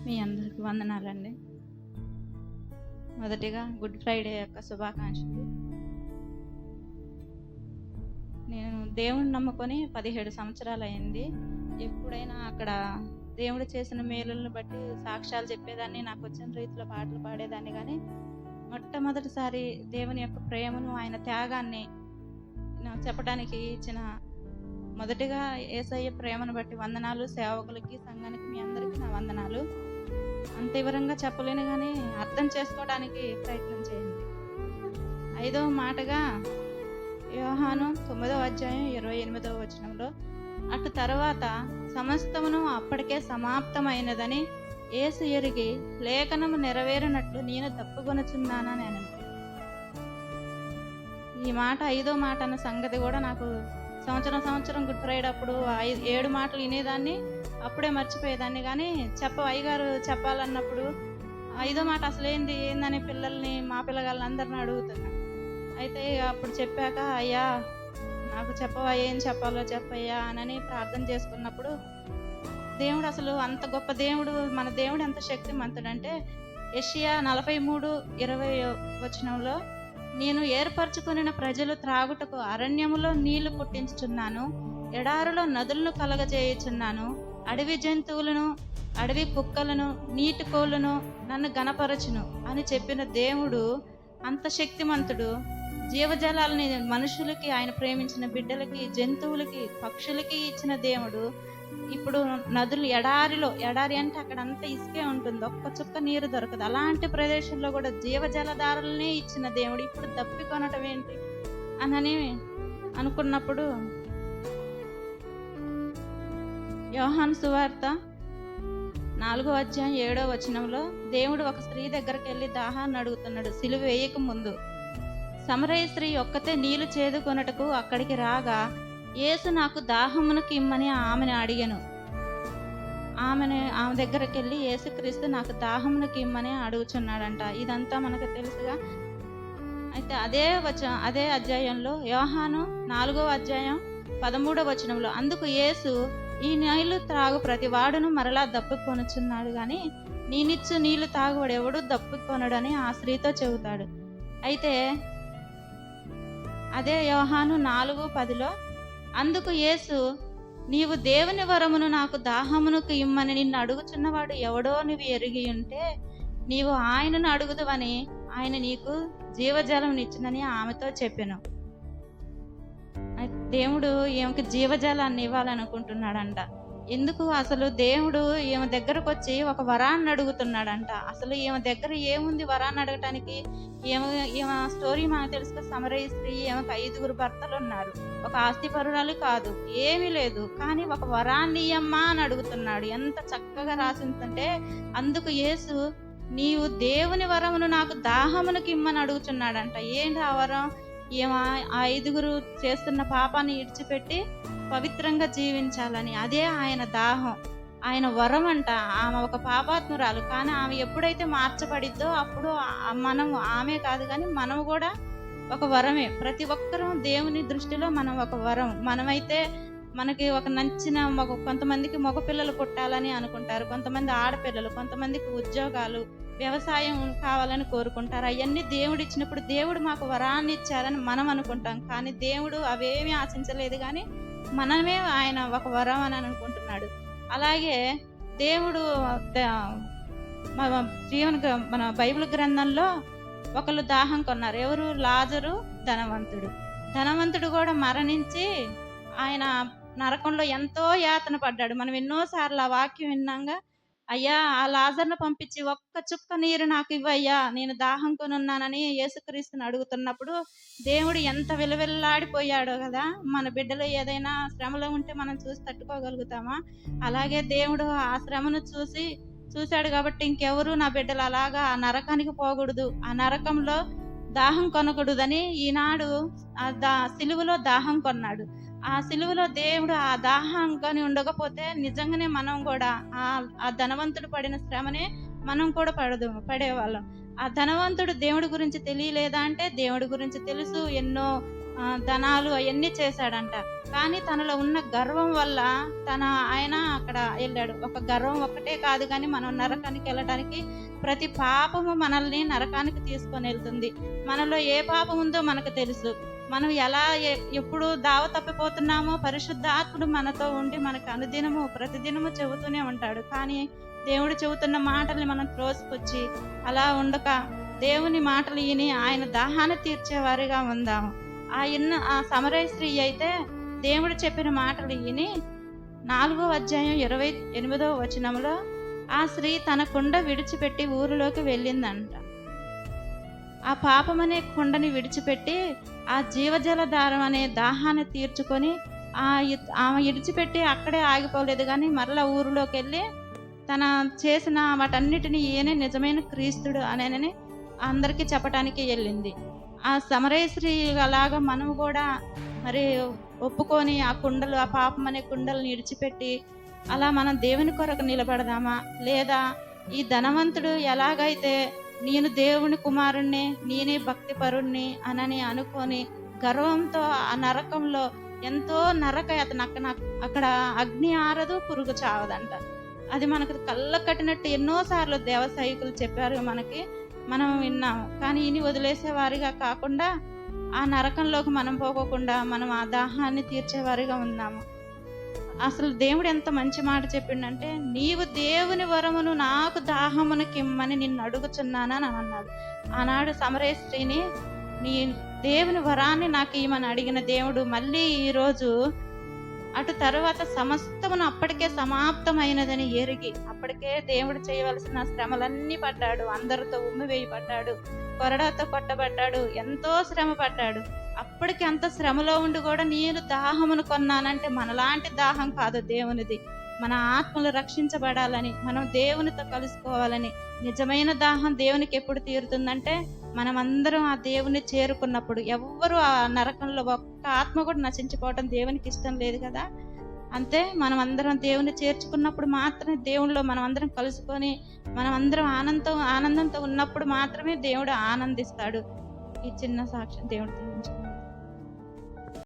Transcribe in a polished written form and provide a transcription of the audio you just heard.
మీ అందరికి వందనాలండి. మొదటిగా గుడ్ ఫ్రైడే యొక్క శుభాకాంక్షలు. నేను దేవుణ్ణి నమ్ముకొని 17 సంవత్సరాలు అయింది. ఎప్పుడైనా అక్కడ దేవుడు చేసిన మేలులను బట్టి సాక్ష్యాలు చెప్పేదాన్ని, నాకు వచ్చిన రీతిలో పాటలు పాడేదాన్ని. కానీ మొట్టమొదటిసారి దేవుని యొక్క ప్రేమను, ఆయన త్యాగాన్ని నాకు చెప్పడానికి ఇచ్చిన మొదటిగా యేసయ్య ప్రేమను బట్టి వందనాలు. సేవకులకి, సంఘానికి, మీ అందరికీ నా వందనాలు. అంత వివరంగా చెప్పలేను, కానీ అర్థం చేసుకోవడానికి ప్రయత్నం చేయండి. 5వ మాటగా యోహాను 9వ అధ్యాయం 28వ వచనంలో, అటు తర్వాత సమస్తమును అప్పటికే సమాప్తమైనదని యేసు ఎరిగి లేఖనము నెరవేరినట్లు నేను తప్పుకొనుచున్నానని నేను. ఈ మాట 5వ మాట అన్న సంగతి కూడా నాకు సంవత్సరం గుడ్ ఫ్రైడే అప్పుడు 7 మాటలు వినేదాన్ని, అప్పుడే మర్చిపోయేదాన్ని. కానీ అయ్యగారు చెప్పాలన్నప్పుడు 5వ మాట అసలు ఏందని పిల్లల్ని, మా పిల్లగాళ్ళని అందరిని అడుగుతున్నాను. అయితే అప్పుడు చెప్పాక, అయ్యా నాకు చెప్పవా, ఏం చెప్పాలో చెప్పయ్యా అని ప్రార్థన చేసుకున్నప్పుడు, దేవుడు అసలు అంత గొప్ప దేవుడు, మన దేవుడు ఎంత శక్తిమంతుడంటే, యెషయా 43:20 వచనంలో, నేను ఏర్పరచుకొనిన ప్రజలు త్రాగుటకు అరణ్యములో నీళ్లు పుట్టించుచున్నాను, ఎడారులో నదులను కలగజేయుచున్నాను, అడవి జంతువులను, అడవి కుక్కలను, నీటి కోళ్ళను నన్ను గణపరచును అని చెప్పిన దేవుడు అంత శక్తిమంతుడు. జీవజలాలని మనుషులకి, ఆయన ప్రేమించిన బిడ్డలకి, జంతువులకి, పక్షులకి ఇచ్చిన దేవుడు ఇప్పుడు నదులు, ఎడారి అంటే అక్కడ అంతా ఇసుకే ఉంటుంది, ఒక్క చుక్క నీరు దొరకదు. అలాంటి ప్రదేశంలో కూడా జీవజలధారలనే ఇచ్చిన దేవుడు ఇప్పుడు దప్పికొనటం ఏంటి అని అనుకున్నప్పుడు, యోహాను సువార్త 4వ అధ్యాయం 7వ వచనంలో, దేవుడు ఒక స్త్రీ దగ్గరికి వెళ్ళి దాహాన్ని అడుగుతున్నాడు. సిలువ వేయక ముందు సమరయ స్త్రీ ఒక్కతే నీళ్లు చేదుకొనుటకు అక్కడికి రాగా, యేసు నాకు దాహమునకు ఇమ్మని ఆమెను అడిగాను. ఆమె దగ్గరికి వెళ్ళి, యేసుక్రీస్తు నాకు దాహమునకు ఇమ్మని అడుగుచున్నాడంట. ఇదంతా మనకు తెలుసుగా. అయితే అదే అధ్యాయంలో యోహాను 4వ అధ్యాయం 13వ వచనంలో, అందుకు యేసు, ఈ నీళ్లు త్రాగు ప్రతి వాడును మరలా దప్పికొనుచున్నాడు, కానీ నేనిచ్చు నీళ్లు తాగువాడు ఎవడు దప్పికొనడని ఆ స్త్రీతో చెబుతాడు. అయితే అదే యోహాను 4:10లో, అందుకు యేసు, నీవు దేవుని వరమును నాకు దాహమునకు ఇమ్మని నిన్ను అడుగుచున్నవాడు ఎవడో నువ్వు ఎరిగి ఉంటే నీవు ఆయనను అడుగుదువని ఆయన నీకు జీవజలం ఇచ్చినని ఆమెతో చెప్పాను. దేవుడు ఈమెకి జీవజలాన్ని ఇవ్వాలనుకుంటున్నాడంట. ఎందుకు? అసలు దేవుడు ఈమె దగ్గరకు వచ్చి ఒక వరాన్ని అడుగుతున్నాడంట. అసలు ఈమె దగ్గర ఏముంది వరాన్ని అడగటానికి? ఈమె స్టోరీ మనకు తెలుసు. సమరయ స్త్రీ, ఈమెకు 5 భర్తలు ఉన్నారు, ఒక ఆస్తిపరురాలు కాదు, ఏమీ లేదు, కానీ ఒక వరాన్ని ఇయ్యమ్మా అని అడుగుతున్నాడు. ఎంత చక్కగా రాసిందంటే, అందుకు యేసు, నీవు దేవుని వరమును నాకు దాహమునకు ఇమ్మని అడుగుతున్నాడంట. ఏంటి ఆ వరం? ఈమె 5 చేస్తున్న పాపాన్ని ఇడిచిపెట్టి పవిత్రంగా జీవించాలని. అదే ఆయన దాహం, ఆయన వరం అంట. ఆమె ఒక పాపాత్మురాలు, కానీ ఆమె ఎప్పుడైతే మార్చబడిద్దో అప్పుడు ఆమె కాదు కానీ మనము కూడా ఒక వరమే. ప్రతి ఒక్కరూ దేవుని దృష్టిలో మనం ఒక వరం. మనమైతే మనకి ఒక నచ్చిన కొంతమందికి మగపిల్లలు పుట్టాలని అనుకుంటారు, కొంతమంది ఆడపిల్లలు, కొంతమందికి ఉద్యోగాలు, వ్యవసాయం కావాలని కోరుకుంటారు. అవన్నీ దేవుడు ఇచ్చినప్పుడు దేవుడు మాకు వరాన్ని ఇచ్చారని మనం అనుకుంటాం, కానీ దేవుడు అవేమీ ఆశించలేదు, కానీ మనమే ఆయన ఒక వరం అని అనుకుంటున్నాడు. అలాగే దేవుడు మన బైబిల్ గ్రంథంలో ఒకళ్ళు దాహం కొన్నారు. ఎవరు? లాజరు, ధనవంతుడు కూడా మరణించి ఆయన నరకంలో ఎంతో యాతన పడ్డాడు. మనం ఎన్నోసార్లు ఆ వాక్యం విన్నాగా, అయ్యా ఆ లాజర్ను పంపించి ఒక్క చుక్క నీరు నాకు ఇవ్వయ్యా, నేను దాహం కొనున్నానని యేసుక్రీస్తుని అడుగుతున్నప్పుడు దేవుడు ఎంత విలువెల్లాడిపోయాడో కదా. మన బిడ్డలు ఏదైనా శ్రమలో ఉంటే మనం చూసి తట్టుకోగలుగుతామా? అలాగే దేవుడు ఆ శ్రమను చూశాడు కాబట్టి ఇంకెవరు నా బిడ్డలు అలాగా ఆ నరకానికి పోకూడదు, ఆ నరకంలో దాహం కొనకూడదని ఈనాడు సిలువలో దాహం కొన్నాడు. ఆ సిలువలో దేవుడు ఆ దాహం కానీ ఉండకపోతే నిజంగానే మనం కూడా ఆ ధనవంతుడు పడిన శ్రమనే మనం కూడా పడేవాళ్ళం. ఆ ధనవంతుడు దేవుడి గురించి తెలియలేదా అంటే దేవుడి గురించి తెలుసు, ఎన్నో ధనాలు అవన్నీ చేశాడంట. కానీ తనలో ఉన్న గర్వం వల్ల ఆయన అక్కడ వెళ్ళాడు. ఒక గర్వం ఒక్కటే కాదు కానీ మనం నరకానికి వెళ్ళడానికి ప్రతి పాపము మనల్ని నరకానికి తీసుకొని వెళ్తుంది. మనలో ఏ పాపం ఉందో మనకు తెలుసు. మనం ఎలా ఎప్పుడు దావ తప్పిపోతున్నామో పరిశుద్ధాత్ముడు మనతో ఉండి మనకు అనుదినము ప్రతిదినము చెబుతూనే ఉంటాడు. కానీ దేవుడు చెబుతున్న మాటల్ని మనం త్రోసిపుచ్చి అలా ఉండక దేవుని మాటలు విని ఆయన దాహాన్ని తీర్చేవారిగా ఉందాము. ఆ సమరయ స్త్రీ అయితే దేవుడు చెప్పిన మాటలు విని 4వ అధ్యాయం 28వ వచనంలో ఆ స్త్రీ తన కుండ విడిచిపెట్టి ఊరిలోకి వెళ్ళిందంట. ఆ పాపమనే కుండని విడిచిపెట్టి ఆ జీవజలధారం అనే దాహాన్ని తీర్చుకొని ఆమె విడిచిపెట్టి అక్కడే ఆగిపోలేదు కానీ మరలా ఊరిలోకి వెళ్ళి తన చేసిన వాటన్నిటిని ఈయనే నిజమైన క్రీస్తుడు అని అందరికీ చెప్పటానికి వెళ్ళింది. ఆ సమరయ స్త్రీ అలాగా మనము కూడా మరి ఒప్పుకొని ఆ పాపం అనే కుండలను విడిచిపెట్టి అలా మనం దేవుని కొరకు నిలబడదామా? లేదా ఈ ధనవంతుడు ఎలాగైతే నేను దేవుని కుమారుణ్ణి, నేనే భక్తి పరుణ్ణి అని అనుకొని గర్వంతో ఆ నరకంలో ఎంతో అతను అక్కడ అగ్ని ఆరదు, పురుగు చావదంట. అది మనకు కళ్ళ కట్టినట్టు ఎన్నోసార్లు దేవసైకులు చెప్పారు, మనం విన్నాము. కానీ ఇని వదిలేసే వారిగా కాకుండా ఆ నరకంలోకి మనం పోకోకుండా మనం ఆ దాహాన్ని తీర్చేవారిగా ఉన్నాము. అసలు దేవుడు ఎంత మంచి మాట చెప్పిండంటే, నీవు దేవుని వరమును నాకు దాహమును కిమ్మని నిన్ను అడుగుచున్నానని అన్నాడు. ఆనాడు సమరయ స్త్రీని నీ దేవుని వరాన్ని నాకు ఇమ్మని అడిగిన దేవుడు మళ్ళీ ఈరోజు అటు తరువాత సమస్తమును అప్పటికే సమాప్తమైనదని ఎరిగి అప్పటికే దేవుడు చేయవలసిన శ్రమలన్నీ పడ్డాడు. అందరితో ఉమ్మివేయబడ్డాడు, కొరడాతో కొట్టబడ్డాడు, ఎంతో శ్రమ పడ్డాడు. అప్పటికి అంత శ్రమలో ఉండి కూడా నేను దాహమును కొన్నానంటే మనలాంటి దాహం కాదు దేవునిది. మన ఆత్మలు రక్షించబడాలని, మనం దేవునితో కలుసుకోవాలని. నిజమైన దాహం దేవునికి ఎప్పుడు తీరుతుందంటే మనమందరం ఆ దేవుని చేరుకున్నప్పుడు. ఎవ్వరూ ఆ నరకంలో ఒక్క ఆత్మ కూడా నశించిపోవటం దేవునికి ఇష్టం లేదు కదా. అంతే, మనం అందరం దేవుని చేర్చుకున్నప్పుడు మాత్రమే దేవుళ్ళలో మనం అందరం కలుసుకొని మనం అందరం ఆనందంతో ఉన్నప్పుడు మాత్రమే దేవుడు ఆనందిస్తాడు. ఈ చిన్న సాక్ష్యం దేవుడు దీవించుకుంటాడు.